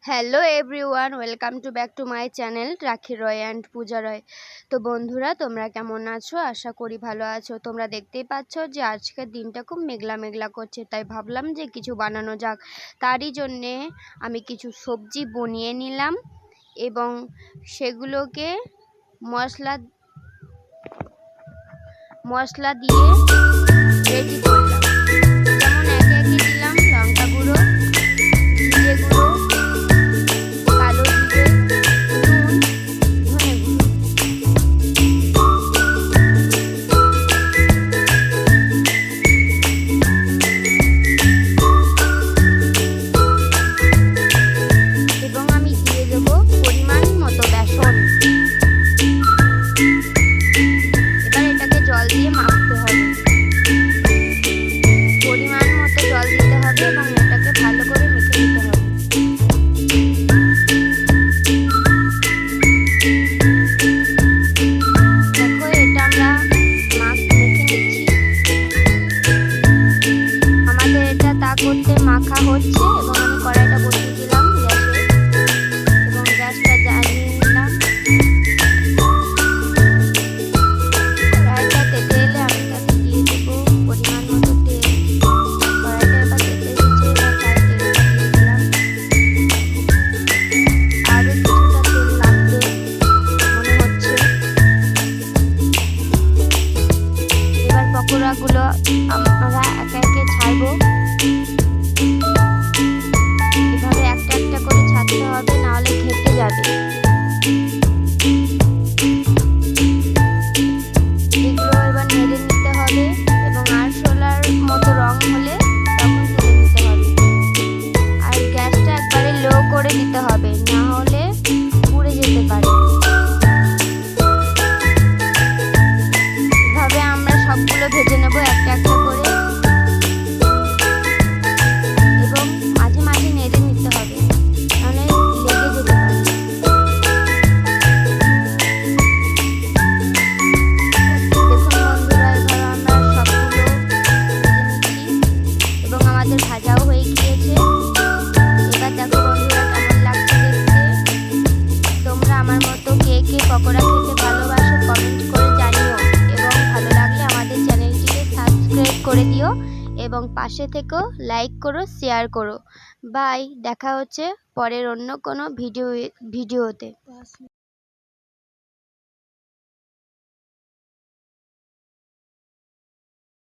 Hello everyone, welcome to back to my channel রাখি রয় and পূজা রয়। তো বন্ধুরা, তোমরা কেমন আছো? আশা করি ভালো আছো। তোমরা দেখতেই পাচ্ছ যে আজকের দিনটা খুব মেঘলা মেঘলা করছে, তাই ভাবলাম যে কিছু বানানো যাক। তারই জন্যে আমি কিছু সবজি বনিয়ে নিলাম এবং সেগুলোকে মশলা দিয়ে রেডি করলাম। যেমন একে একে দিলাম লঙ্কা গুঁড়ো, জিরে গুঁড়ো, কালো জিরে, নুন, ধনে গুঁড়ো। এবং আমি দিয়ে দেবো পরিমাণ মতো বেসন। এবার এটাকে জল দিয়ে মাখতে হবে, পরিমাণ মতো জল দিতে হবে এবং এটাকে ভালো করে মেখে নিতে হবে। দেখো, এটা আমরা মেখে নিচ্ছি। আমাদের এটা তা করতে মাখা হচ্ছে এবং আমি কড়াইটা বসিয়ে দিলাম গ্যাসে এবং গ্যাসটা জ্বালিয়ে নিলাম। কড়াইটা তেতে এলে আমি তাতে দিয়ে দেবো পরিমাণ মতো তেল। কড়াইটা এবার তেতে এসেছে, এবার তাই তেলটা দিয়ে দিলাম। আরও কিছুটা তেল লাগবে মনে হচ্ছে। এবার পকোড়াগুলো আমরা একে একে ছাড়বো। এভাবে একটা একটা করে ছাড়তে হবে, নাহলে ঘেঁটে যাবে। এগুলো এবার নেড়ে নিতে হবে এবং আরশোলার মতো রং হলে তখন তুলে নিতে হবে। আর গ্যাসটা একবারে লো করে দিতে হবে, না হলে পুড়ে যেতে পারে। এভাবে আমরা সবগুলো ভেজে নেব একটা একটা করে এবং মাঝে মাঝে নেড়ে নিতে হবে, নাহলে লেগে যেতে পারে। দেখুন বন্ধুরা, এবার আমরা সবগুলো ভেজে নিচ্ছি এবং আমাদের ভাজাও হয়ে গিয়েছে। এবার দেখো বন্ধুরা, কেমন লাগছে দেখতে। তোমরা আমার মতো কে কে পকোড়া খেতে ভালোবাসো কমেন্ট করে জানিও এবং ভালো লাগলে আমাদের চ্যানেলটিকে সাবস্ক্রাইব করে দিও এবং পাশে থেকেও লাইক করো, শেয়ার করো। বাই, দেখা হচ্ছে পরের অন্য কোনো ভিডিওতে।